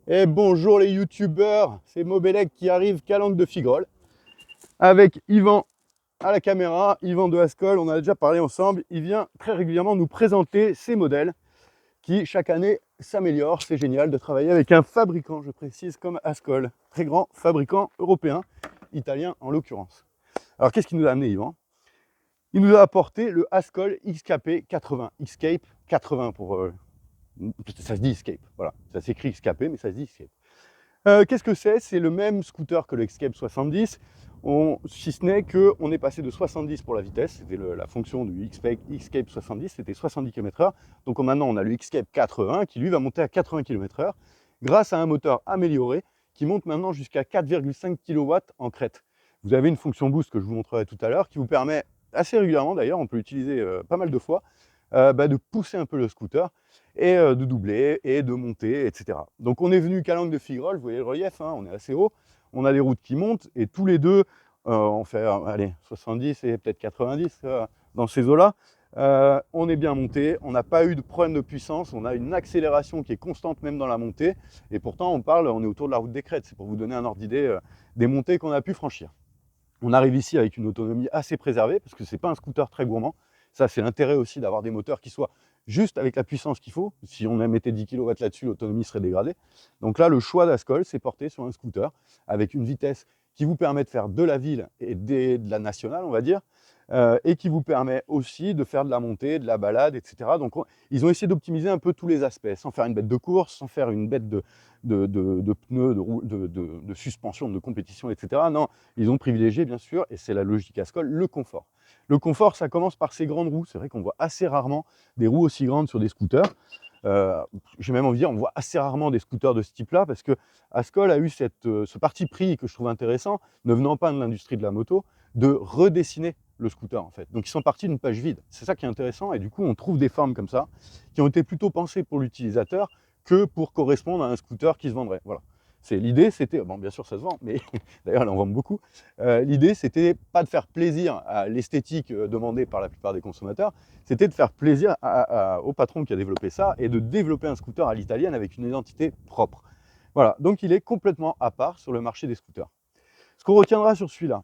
Et bonjour les youtubeurs, c'est Mobelec qui arrive Calanque de Figrol avec Yvan à la caméra, Yvan de Ascol, on a déjà parlé ensemble, il vient très régulièrement nous présenter ses modèles qui chaque année s'améliorent, c'est génial de travailler avec un fabricant, je précise, comme Ascol, très grand fabricant européen, italien en l'occurrence. Alors qu'est-ce qu'il nous a amené Yvan? Il nous a apporté le Ascol XKP 80, Xscape 80 pour... ça se dit Escape, voilà, ça s'écrit XKP mais ça se dit Escape. Qu'est-ce que c'est? C'est le même scooter que le Xscape 70, si ce n'est qu'on est passé de 70 pour la vitesse, c'était la fonction du Xscape 70, c'était 70 km/h. Donc maintenant on a le Xscape 80 qui lui va monter à 80 km/h grâce à un moteur amélioré qui monte maintenant jusqu'à 4,5 kW en crête. Vous avez une fonction boost que je vous montrerai tout à l'heure qui vous permet assez régulièrement d'ailleurs, on peut l'utiliser pas mal de fois, de pousser un peu le scooter et de doubler et de monter, etc. Donc on est venu Calanque de Figrol, vous voyez le relief, hein, on est assez haut, on a des routes qui montent et tous les deux, on fait allez, 70 et peut-être 90 dans ces eaux-là. On est bien monté, on n'a pas eu de problème de puissance, on a une accélération qui est constante même dans la montée et pourtant on est autour de la route des Crêtes, c'est pour vous donner un ordre d'idée des montées qu'on a pu franchir. On arrive ici avec une autonomie assez préservée parce que c'est pas un scooter très gourmand. Ça, c'est l'intérêt aussi d'avoir des moteurs qui soient juste avec la puissance qu'il faut. Si on mettait 10 kW là-dessus, l'autonomie serait dégradée. Donc là, le choix d'Ascol, c'est porté sur un scooter avec une vitesse qui vous permet de faire de la ville et de la nationale, on va dire, et qui vous permet aussi de faire de la montée, de la balade, etc. Donc ils ont essayé d'optimiser un peu tous les aspects, sans faire une bête de course, sans faire une bête de pneus, de suspension, de compétition, etc. Non, ils ont privilégié, bien sûr, et c'est la logique Ascol, le confort. Le confort, ça commence par ces grandes roues. C'est vrai qu'on voit assez rarement des roues aussi grandes sur des scooters. J'ai même envie de dire, on voit assez rarement des scooters de ce type-là, parce que Ascol a eu ce parti pris que je trouve intéressant, ne venant pas de l'industrie de la moto, de redessiner le scooter en fait. Donc ils sont partis d'une page vide. C'est ça qui est intéressant, et du coup on trouve des formes comme ça, qui ont été plutôt pensées pour l'utilisateur que pour correspondre à un scooter qui se vendrait. Voilà. L'idée, c'était, bon, bien sûr, ça se vend, mais d'ailleurs, elle en vend beaucoup. L'idée, c'était pas de faire plaisir à l'esthétique demandée par la plupart des consommateurs, c'était de faire plaisir au patron qui a développé ça et de développer un scooter à l'italienne avec une identité propre. Voilà, donc il est complètement à part sur le marché des scooters. Ce qu'on retiendra sur celui-là,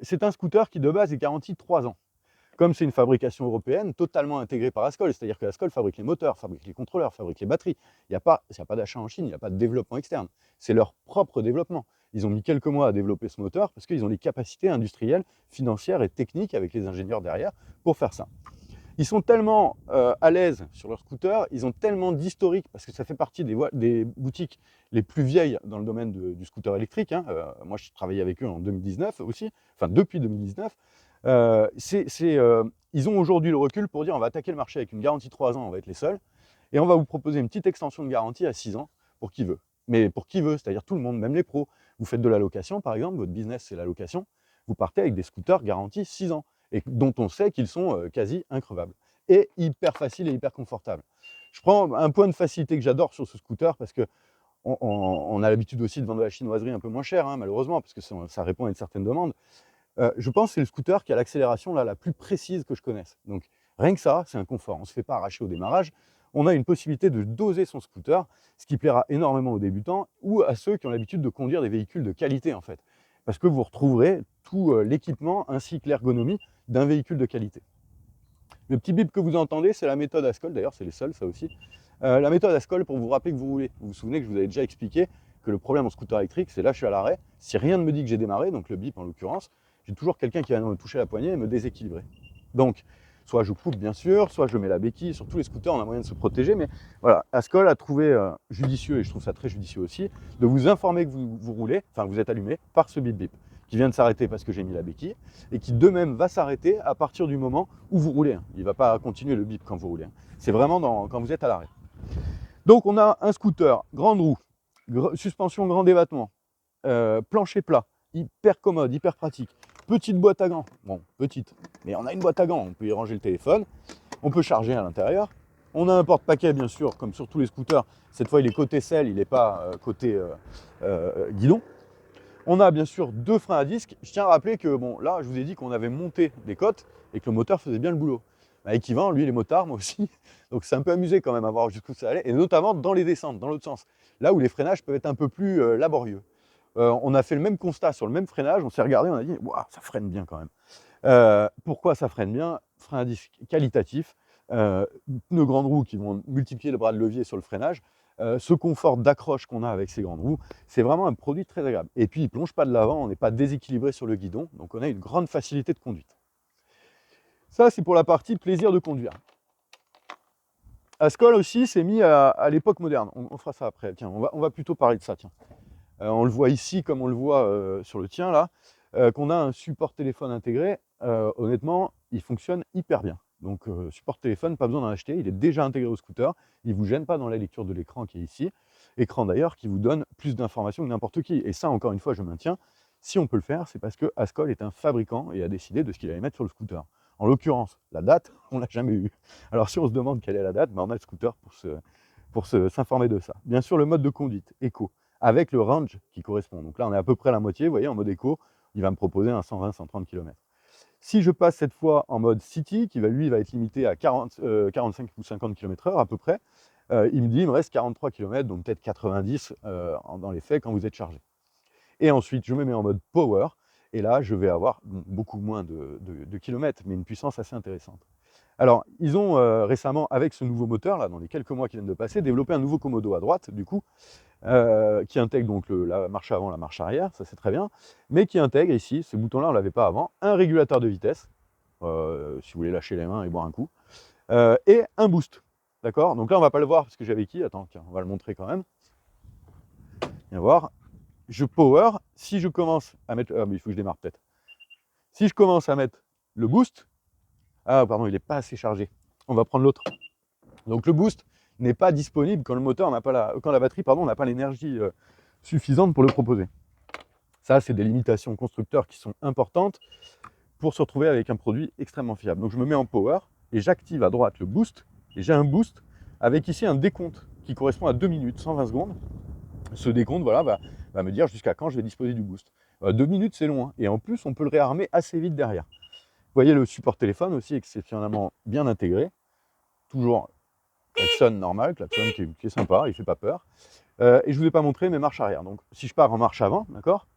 c'est un scooter qui de base est garanti 3 ans. Comme c'est une fabrication européenne totalement intégrée par Ascol, c'est-à-dire que Ascol fabrique les moteurs, fabrique les contrôleurs, fabrique les batteries. Il n'y a pas d'achat en Chine, il n'y a pas de développement externe. C'est leur propre développement. Ils ont mis quelques mois à développer ce moteur parce qu'ils ont les capacités industrielles, financières et techniques avec les ingénieurs derrière pour faire ça. Ils sont tellement à l'aise sur leur scooter, ils ont tellement d'historique, parce que ça fait partie des boutiques les plus vieilles dans le domaine du scooter électrique. Hein. Moi, je travaillais avec eux en 2019 aussi, enfin depuis 2019. Ils ont aujourd'hui le recul pour dire on va attaquer le marché avec une garantie 3 ans, on va être les seuls, et on va vous proposer une petite extension de garantie à 6 ans pour qui veut. Mais pour qui veut, c'est-à-dire tout le monde, même les pros. Vous faites de la location, par exemple, votre business c'est la location, vous partez avec des scooters garantis 6 ans, et dont on sait qu'ils sont quasi increvables, et hyper faciles et hyper confortables. Je prends un point de facilité que j'adore sur ce scooter, parce que on a l'habitude aussi de vendre de la chinoiserie un peu moins chère, hein, malheureusement, parce que ça répond à une certaine demande. Je pense que c'est le scooter qui a l'accélération la plus précise que je connaisse. Donc rien que ça, c'est un confort. On ne se fait pas arracher au démarrage. On a une possibilité de doser son scooter, ce qui plaira énormément aux débutants ou à ceux qui ont l'habitude de conduire des véhicules de qualité en fait. Parce que vous retrouverez tout l'équipement ainsi que l'ergonomie d'un véhicule de qualité. Le petit bip que vous entendez, c'est la méthode Ascol, d'ailleurs c'est les seuls ça aussi. La méthode Ascol pour vous rappeler que vous roulez. Vous vous souvenez que je vous avais déjà expliqué que le problème en scooter électrique, c'est là je suis à l'arrêt, si rien ne me dit que j'ai démarré, donc le bip en l'occurrence, j'ai toujours quelqu'un qui va me toucher la poignée et me déséquilibrer. Donc, soit je coupe bien sûr, soit je mets la béquille. Sur tous les scooters, on a moyen de se protéger, mais voilà, Ascol a trouvé judicieux, et je trouve ça très judicieux aussi, de vous informer que vous roulez, enfin vous êtes allumé, par ce bip bip, qui vient de s'arrêter parce que j'ai mis la béquille, et qui de même va s'arrêter à partir du moment où vous roulez. Il ne va pas continuer le bip quand vous roulez. C'est vraiment quand vous êtes à l'arrêt. Donc on a un scooter, grande roue, suspension grand débattement, plancher plat, hyper commode, hyper pratique. Petite boîte à gants, bon petite, mais on a une boîte à gants, on peut y ranger le téléphone, on peut charger à l'intérieur. On a un porte-paquet bien sûr, comme sur tous les scooters, cette fois il est côté selle, il n'est pas côté guidon. On a bien sûr 2 freins à disque. Je tiens à rappeler que bon là je vous ai dit qu'on avait monté des côtes et que le moteur faisait bien le boulot. Avec Yvan, lui, il est motard, moi aussi. Donc c'est un peu amusé quand même à voir jusqu'où ça allait, et notamment dans les descentes, dans l'autre sens, là où les freinages peuvent être un peu plus laborieux. On a fait le même constat sur le même freinage, on s'est regardé, on a dit waouh, ça freine bien quand même. Pourquoi ça freine bien? Frein à disque qualitatif, pneus grandes roues qui vont multiplier le bras de levier sur le freinage, ce confort d'accroche qu'on a avec ces grandes roues, c'est vraiment un produit très agréable. Et puis il ne plonge pas de l'avant, on n'est pas déséquilibré sur le guidon, donc on a une grande facilité de conduite. Ça, c'est pour la partie plaisir de conduire. Ascol aussi s'est mis à l'époque moderne. On fera ça après. Tiens, on va plutôt parler de ça. Tiens. On le voit ici comme on le voit sur le tien là, qu'on a un support téléphone intégré. Honnêtement, il fonctionne hyper bien. Donc support téléphone, pas besoin d'en acheter, il est déjà intégré au scooter. Il ne vous gêne pas dans la lecture de l'écran qui est ici. Écran d'ailleurs qui vous donne plus d'informations que n'importe qui. Et ça, encore une fois, je maintiens, si on peut le faire, c'est parce que Ascol est un fabricant et a décidé de ce qu'il allait mettre sur le scooter. En l'occurrence, la date, on ne l'a jamais eu. Alors si on se demande quelle est la date, ben on a le scooter pour s'informer de ça. Bien sûr, le mode de conduite, éco, avec le range qui correspond. Donc là, on est à peu près à la moitié, vous voyez, en mode éco, il va me proposer un 120-130 km. Si je passe cette fois en mode city, qui va être limité à 45 ou 50 km/h à peu près, il me dit il me reste 43 km, donc peut-être 90 dans les faits quand vous êtes chargé. Et ensuite, je me mets en mode power, et là, je vais avoir beaucoup moins de kilomètres, mais une puissance assez intéressante. Alors, ils ont récemment, avec ce nouveau moteur, là, dans les quelques mois qui viennent de passer, développé un nouveau commodo à droite, du coup, qui intègre donc la marche avant, la marche arrière, ça c'est très bien, mais qui intègre ici, ce bouton-là, on ne l'avait pas avant, un régulateur de vitesse, si vous voulez lâcher les mains et boire un coup, et un boost. D'accord? Donc là, on ne va pas le voir parce que j'avais qui. Attends, tiens, on va le montrer quand même. Viens voir. Je power. Si je commence à mettre. Ah, mais il faut que je démarre peut-être. Si je commence à mettre le boost. Ah, pardon, il n'est pas assez chargé. On va prendre l'autre. Donc le boost n'est pas disponible quand le moteur n'a pas quand la batterie, pardon, n'a pas l'énergie suffisante pour le proposer. Ça, c'est des limitations constructeurs qui sont importantes pour se retrouver avec un produit extrêmement fiable. Donc je me mets en power et j'active à droite le boost. Et j'ai un boost avec ici un décompte qui correspond à 2 minutes, 120 secondes. Ce décompte voilà, va me dire jusqu'à quand je vais disposer du boost. 2 minutes, c'est long, hein. Et en plus, on peut le réarmer assez vite derrière. Vous voyez le support téléphone aussi exceptionnellement bien intégré. Toujours klaxon normal, klaxon qui est sympa, il ne fait pas peur. Et je ne vous ai pas montré mes marches arrière. Donc si je pars en marche avant, d'accord,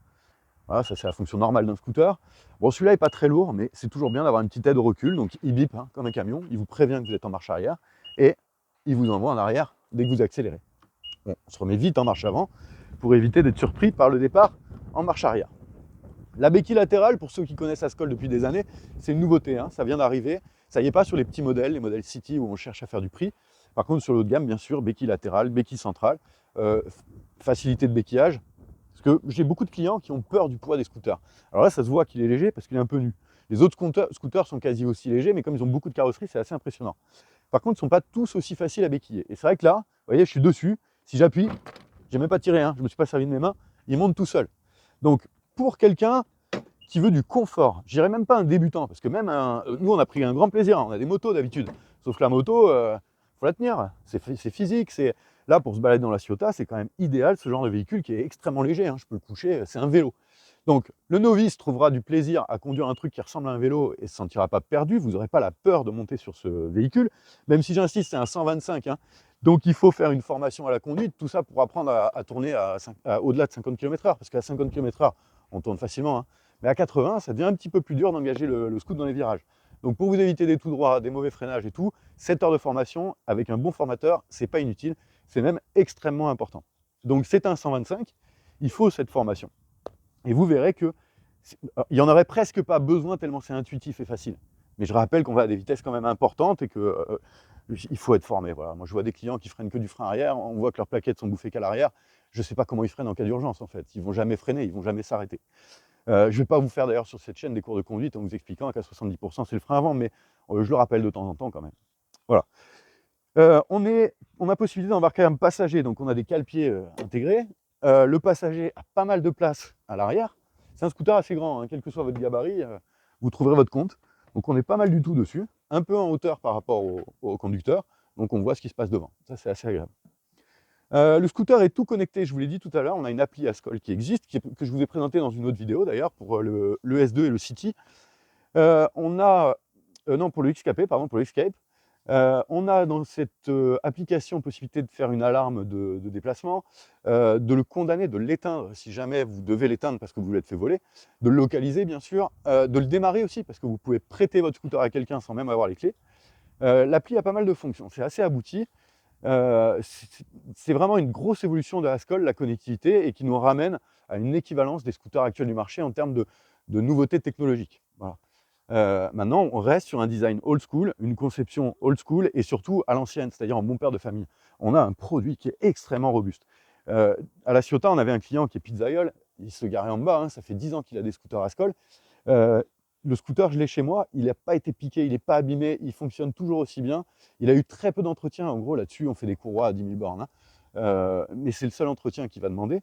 voilà, ça c'est la fonction normale d'un scooter. Bon, celui-là n'est pas très lourd, mais c'est toujours bien d'avoir une petite aide au recul. Donc il bip hein, comme un camion, il vous prévient que vous êtes en marche arrière et il vous envoie en arrière dès que vous accélérez. Bon, on se remet vite en marche avant pour éviter d'être surpris par le départ en marche arrière. La béquille latérale, pour ceux qui connaissent Ascol depuis des années, c'est une nouveauté, hein, ça vient d'arriver. Ça y est pas sur les petits modèles, les modèles City où on cherche à faire du prix. Par contre, sur le haut de gamme, bien sûr, béquille latérale, béquille centrale, facilité de béquillage. Parce que j'ai beaucoup de clients qui ont peur du poids des scooters. Alors là, ça se voit qu'il est léger parce qu'il est un peu nu. Les autres scooters sont quasi aussi légers, mais comme ils ont beaucoup de carrosserie, c'est assez impressionnant. Par contre, ils ne sont pas tous aussi faciles à béquiller. Et c'est vrai que là, vous voyez, je suis dessus. Si j'appuie, j'ai même pas tiré, hein, je ne me suis pas servi de mes mains, il monte tout seul. Donc, pour quelqu'un qui veut du confort, je dirais même pas un débutant, parce que même nous, on a pris un grand plaisir, on a des motos d'habitude. Sauf que la moto, faut la tenir, c'est physique, c'est là pour se balader dans la Ciotat, c'est quand même idéal ce genre de véhicule qui est extrêmement léger, hein, je peux le coucher, c'est un vélo. Donc le novice trouvera du plaisir à conduire un truc qui ressemble à un vélo et ne se sentira pas perdu, vous n'aurez pas la peur de monter sur ce véhicule, même si j'insiste, c'est un 125, hein. Donc il faut faire une formation à la conduite, tout ça pour apprendre à tourner au-delà de 50 km/h, parce qu'à 50 km/h, on tourne facilement, hein. Mais à 80, ça devient un petit peu plus dur d'engager le scoot dans les virages. Donc pour vous éviter des tout droits, des mauvais freinages et tout, 7 heures de formation avec un bon formateur, c'est pas inutile, c'est même extrêmement important. Donc c'est un 125, il faut cette formation. Et vous verrez que il n'y en aurait presque pas besoin tellement c'est intuitif et facile. Mais je rappelle qu'on va à des vitesses quand même importantes et qu'il faut être formé. Voilà. Moi je vois des clients qui freinent que du frein arrière, on voit que leurs plaquettes sont bouffées qu'à l'arrière. Je ne sais pas comment ils freinent en cas d'urgence en fait. Ils ne vont jamais freiner, ils ne vont jamais s'arrêter. Je ne vais pas vous faire d'ailleurs sur cette chaîne des cours de conduite en vous expliquant qu'à 70% c'est le frein avant, mais je le rappelle de temps en temps quand même. Voilà. On a possibilité d'embarquer un passager, donc on a des cale-pieds intégrés. Le passager a pas mal de place à l'arrière. C'est un scooter assez grand, hein, quel que soit votre gabarit, vous trouverez votre compte. Donc on est pas mal du tout dessus, un peu en hauteur par rapport au conducteur, donc on voit ce qui se passe devant. Ça c'est assez agréable. Le scooter est tout connecté, je vous l'ai dit tout à l'heure, on a une appli Ascol qui existe, que je vous ai présenté dans une autre vidéo d'ailleurs pour le S2 et le City. On a Non, pour le XKP, pardon, pour le Escape. On a dans cette application possibilité de faire une alarme de déplacement, de le condamner, de l'éteindre si jamais vous devez l'éteindre parce que vous l'êtes fait voler, de le localiser bien sûr, de le démarrer aussi parce que vous pouvez prêter votre scooter à quelqu'un sans même avoir les clés. L'appli a pas mal de fonctions, c'est assez abouti. C'est vraiment une grosse évolution de Haskell, la connectivité, et qui nous ramène à une équivalence des scooters actuels du marché en termes de nouveautés technologiques. Voilà. Maintenant, on reste sur un design old school, une conception old school et surtout à l'ancienne, c'est-à-dire en bon père de famille. On a un produit qui est extrêmement robuste. À la Ciotat, on avait un client qui est Pizzaiol, il se garait en bas, hein, ça fait 10 ans qu'il a des scooters Haskell. Le scooter, je l'ai chez moi, il n'a pas été piqué, il n'est pas abîmé, il fonctionne toujours aussi bien. Il a eu très peu d'entretien, en gros là-dessus on fait des courroies à 10 000 bornes, hein. Mais c'est le seul entretien qu'il va demander.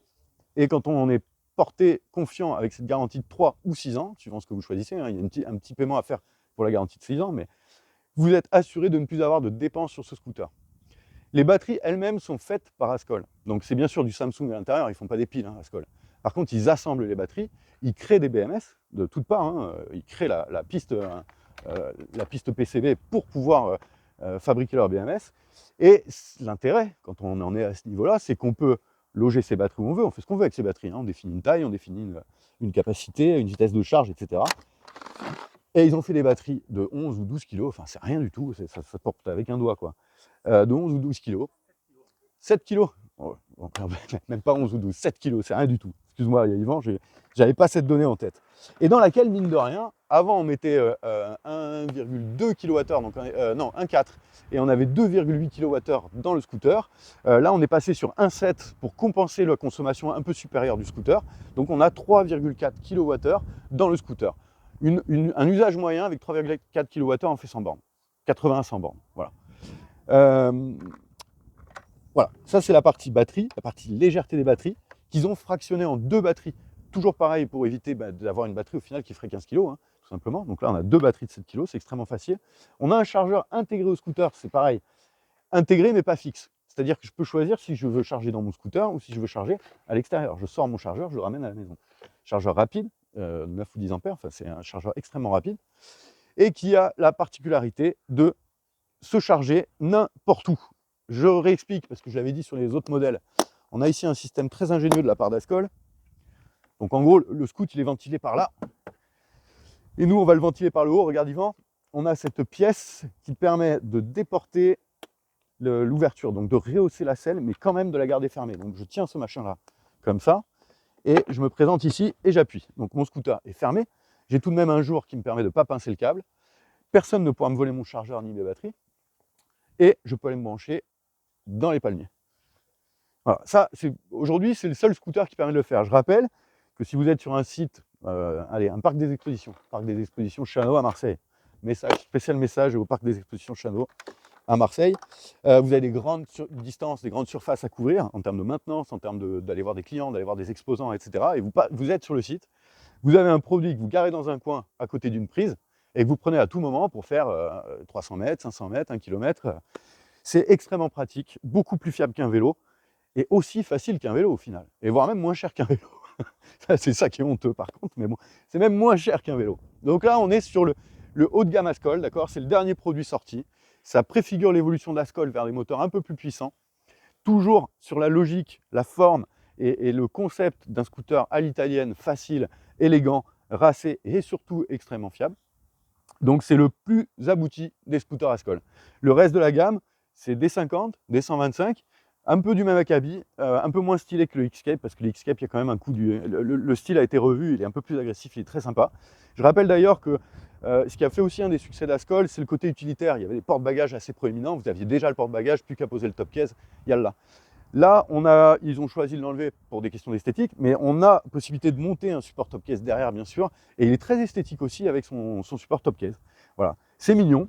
Et quand on est porté confiant avec cette garantie de 3 ou 6 ans, suivant ce que vous choisissez, hein, il y a un petit paiement à faire pour la garantie de 6 ans, mais vous êtes assuré de ne plus avoir de dépenses sur ce scooter. Les batteries elles-mêmes sont faites par Haskell. Donc c'est bien sûr du Samsung à l'intérieur, ils ne font pas des piles, hein, Haskell. Par contre, ils assemblent les batteries, ils créent des BMS de toutes parts, hein, ils créent la piste PCB pour pouvoir fabriquer leur BMS. Et l'intérêt, quand on en est à ce niveau-là, c'est qu'on peut loger ses batteries où on veut, on fait ce qu'on veut avec ses batteries, hein. On définit une taille, on définit une capacité, une vitesse de charge, etc. Et ils ont fait des batteries de 11 ou 12 kg, enfin c'est rien du tout, ça porte avec un doigt quoi, de 11 ou 12 kg. 7 kg, oh, même pas 11 ou 12, 7 kg, c'est rien du tout. Excuse-moi Yvan, j'avais pas cette donnée en tête. Et dans laquelle, mine de rien, avant on mettait 1,2 kWh, donc non, 1,4, et on avait 2,8 kWh dans le scooter. Là on est passé sur 1,7 pour compenser la consommation un peu supérieure du scooter. Donc on a 3,4 kWh dans le scooter. Un usage moyen avec 3,4 kWh en fait 100 bornes. 80-100 bornes, voilà. Voilà, ça c'est la partie batterie, la partie légèreté des batteries, qu'ils ont fractionné en 2 batteries. Toujours pareil pour éviter d'avoir une batterie au final qui ferait 15 kg, hein, tout simplement. Donc là on a 2 batteries de 7 kg, c'est extrêmement facile. On a un chargeur intégré au scooter, c'est pareil, intégré mais pas fixe. C'est-à-dire que je peux choisir si je veux charger dans mon scooter ou si je veux charger à l'extérieur. Je sors mon chargeur, je le ramène à la maison. Chargeur rapide, 9 ou 10 ampères, enfin c'est un chargeur extrêmement rapide, et qui a la particularité de se charger n'importe où. Je réexplique parce que je l'avais dit sur les autres modèles. On a ici un système très ingénieux de la part d'Haskell. Donc en gros, le scoot il est ventilé par là. Et nous, on va le ventiler par le haut. Regarde Yvan, on a cette pièce qui permet de déporter l'ouverture, donc de rehausser la selle, mais quand même de la garder fermée. Donc je tiens ce machin-là comme ça, et je me présente ici et j'appuie. Donc mon scooter est fermé. J'ai tout de même un jour qui me permet de ne pas pincer le câble. Personne ne pourra me voler mon chargeur ni mes batteries. Et je peux aller me brancher dans les palmiers. Voilà, ça, aujourd'hui, c'est le seul scooter qui permet de le faire. Je rappelle que si vous êtes sur un site, un parc des expositions Chano à Marseille, spécial message au parc des expositions Chano à Marseille, vous avez des grandes distances, des grandes surfaces à couvrir en termes de maintenance, en termes d'aller voir des clients, d'aller voir des exposants, etc. Et vous êtes sur le site, vous avez un produit que vous garez dans un coin à côté d'une prise et que vous prenez à tout moment pour faire 300 mètres, 500 mètres, 1 km. C'est extrêmement pratique, beaucoup plus fiable qu'un vélo et aussi facile qu'un vélo au final, et voire même moins cher qu'un vélo. C'est ça qui est honteux par contre, mais bon, c'est même moins cher qu'un vélo. Donc là, on est sur le haut de gamme Haskell, d'accord, c'est le dernier produit sorti. Ça préfigure l'évolution d'Haskell vers des moteurs un peu plus puissants, toujours sur la logique, la forme et le concept d'un scooter à l'italienne, facile, élégant, racé et surtout extrêmement fiable. Donc c'est le plus abouti des scooters Haskell. Le reste de la gamme, c'est des 50, des 125, un peu du même acabit, un peu moins stylé que le Xscape, parce que le Xscape, il y a quand même un coup le style a été revu, il est un peu plus agressif, il est très sympa. Je rappelle d'ailleurs que ce qui a fait aussi un des succès d'Haskell, c'est le côté utilitaire. Il y avait des porte-bagages assez proéminents, vous aviez déjà le porte-bagages, plus qu'à poser le top case, il y a là. Là, ils ont choisi de l'enlever pour des questions d'esthétique, mais on a possibilité de monter un support top case derrière, bien sûr, et il est très esthétique aussi avec son support top case. Voilà, c'est mignon,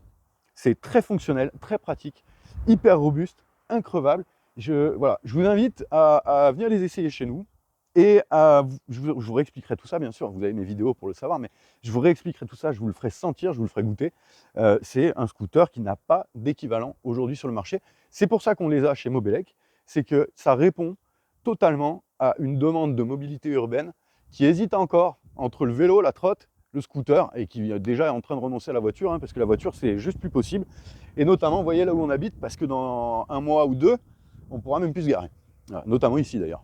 c'est très fonctionnel, très pratique, hyper robuste, increvable. Je vous invite à venir les essayer chez nous, et je vous réexpliquerai tout ça, bien sûr, vous avez mes vidéos pour le savoir, mais je vous réexpliquerai tout ça, je vous le ferai sentir, je vous le ferai goûter. C'est un scooter qui n'a pas d'équivalent aujourd'hui sur le marché. C'est pour ça qu'on les a chez Mobelec, c'est que ça répond totalement à une demande de mobilité urbaine qui hésite encore entre le vélo, la trotte, le scooter et qui déjà est en train de renoncer à la voiture, hein, parce que la voiture, c'est juste plus possible. Et notamment, vous voyez là où on habite, parce que dans 1 mois ou 2, on pourra même plus se garer. Voilà, notamment ici d'ailleurs.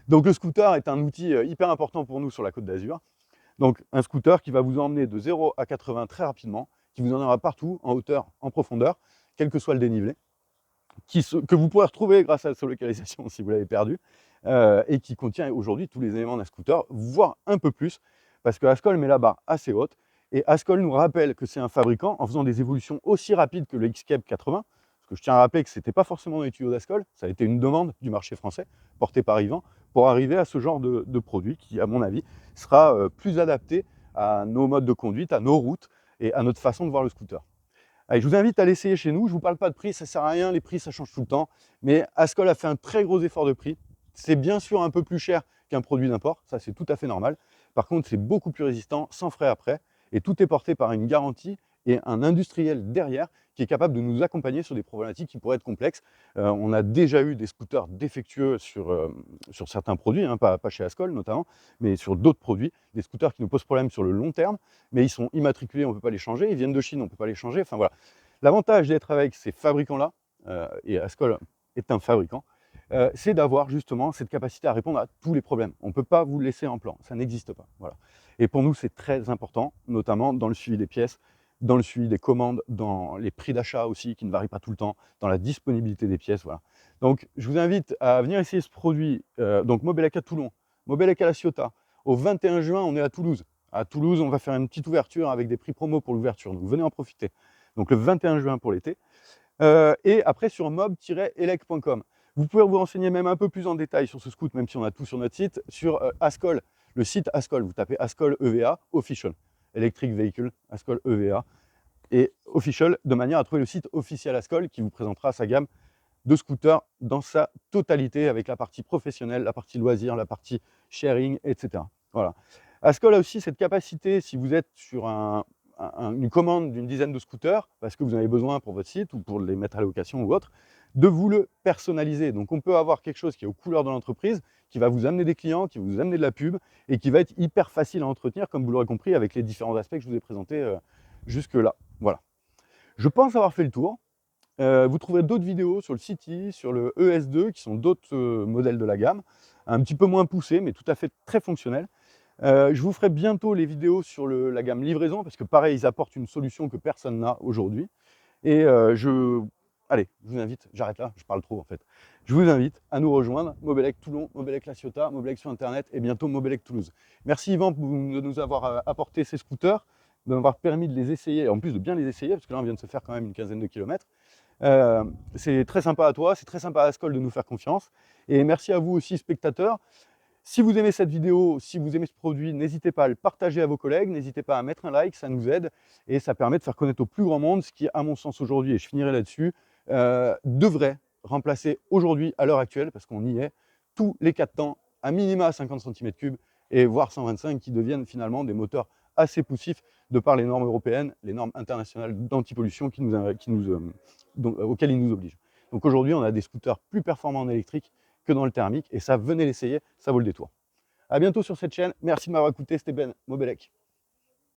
Donc le scooter est un outil hyper important pour nous sur la Côte d'Azur. Donc un scooter qui va vous emmener de 0 à 80 très rapidement, qui vous emmènera partout, en hauteur, en profondeur, quel que soit le dénivelé, que vous pourrez retrouver grâce à sa localisation si vous l'avez perdu, et qui contient aujourd'hui tous les éléments d'un scooter, voire un peu plus, parce que Ascol met la barre assez haute, et Ascol nous rappelle que c'est un fabricant en faisant des évolutions aussi rapides que le X-Cab 80, parce que je tiens à rappeler que ce n'était pas forcément dans les tuyaux d'Ascol, ça a été une demande du marché français, portée par Yvan, pour arriver à ce genre de produit qui, à mon avis, sera plus adapté à nos modes de conduite, à nos routes et à notre façon de voir le scooter. Allez, je vous invite à l'essayer chez nous. Je ne vous parle pas de prix, ça ne sert à rien, les prix ça change tout le temps. Mais Ascol a fait un très gros effort de prix. C'est bien sûr un peu plus cher qu'un produit d'import, ça c'est tout à fait normal. Par contre, c'est beaucoup plus résistant, sans frais après. Et tout est porté par une garantie et un industriel derrière qui est capable de nous accompagner sur des problématiques qui pourraient être complexes. On a déjà eu des scooters défectueux sur certains produits, hein, pas chez Ascol notamment, mais sur d'autres produits, des scooters qui nous posent problème sur le long terme, mais ils sont immatriculés, on ne peut pas les changer, ils viennent de Chine, on ne peut pas les changer, enfin voilà. L'avantage d'être avec ces fabricants-là, et Ascol est un fabricant, c'est d'avoir justement cette capacité à répondre à tous les problèmes. On ne peut pas vous laisser en plan, ça n'existe pas. Voilà. Et pour nous, c'est très important, notamment dans le suivi des pièces, dans le suivi des commandes, dans les prix d'achat aussi, qui ne varient pas tout le temps, dans la disponibilité des pièces. Voilà. Donc, je vous invite à venir essayer ce produit, donc Mobelec à Toulon, Mobelec à La Ciotat. Au 21 juin, on est à Toulouse. À Toulouse, on va faire une petite ouverture avec des prix promo pour l'ouverture, donc venez en profiter. Donc le 21 juin pour l'été. Et après sur mob-elec.com. Vous pouvez vous renseigner même un peu plus en détail sur ce scoot, même si on a tout sur notre site, sur Ascol, le site Ascol. Vous tapez Ascol EVA, Official, Electric Vehicle, Ascol EVA, et Official, de manière à trouver le site officiel Ascol qui vous présentera sa gamme de scooters dans sa totalité, avec la partie professionnelle, la partie loisir, la partie sharing, etc. Voilà. Ascol a aussi cette capacité, si vous êtes sur une commande d'une dizaine de scooters, parce que vous en avez besoin pour votre site ou pour les mettre à la location ou autre, de vous le personnaliser. Donc on peut avoir quelque chose qui est aux couleurs de l'entreprise, qui va vous amener des clients, qui va vous amener de la pub, et qui va être hyper facile à entretenir, comme vous l'aurez compris, avec les différents aspects que je vous ai présentés jusque-là. Voilà. Je pense avoir fait le tour. Vous trouverez d'autres vidéos sur le City, sur le ES2, qui sont d'autres modèles de la gamme, un petit peu moins poussés, mais tout à fait très fonctionnels. Je vous ferai bientôt les vidéos sur la gamme livraison, parce que pareil, ils apportent une solution que personne n'a aujourd'hui. Et allez, je vous invite, j'arrête là, je parle trop en fait. Je vous invite à nous rejoindre, Mobelec Toulon, Mobelec La Ciotat, Mobelec sur Internet et bientôt Mobelec Toulouse. Merci Yvan de nous avoir apporté ces scooters, de m'avoir permis de les essayer, et en plus de bien les essayer, parce que là on vient de se faire quand même une quinzaine de kilomètres. C'est très sympa à toi, c'est très sympa à Ascol de nous faire confiance. Et merci à vous aussi, spectateurs. Si vous aimez cette vidéo, si vous aimez ce produit, n'hésitez pas à le partager à vos collègues, n'hésitez pas à mettre un like, ça nous aide et ça permet de faire connaître au plus grand monde ce qui, à mon sens aujourd'hui, et je finirai là-dessus, devrait remplacer aujourd'hui, à l'heure actuelle, parce qu'on y est, tous les 4 temps, à minima 50 cm3 et voire 125 qui deviennent finalement des moteurs assez poussifs de par les normes européennes, les normes internationales d'antipollution auxquelles ils nous obligent. Donc aujourd'hui, on a des scooters plus performants en électrique que dans le thermique, et ça, venez l'essayer, ça vaut le détour. A bientôt sur cette chaîne, merci de m'avoir écouté, c'était Ben Mobelec.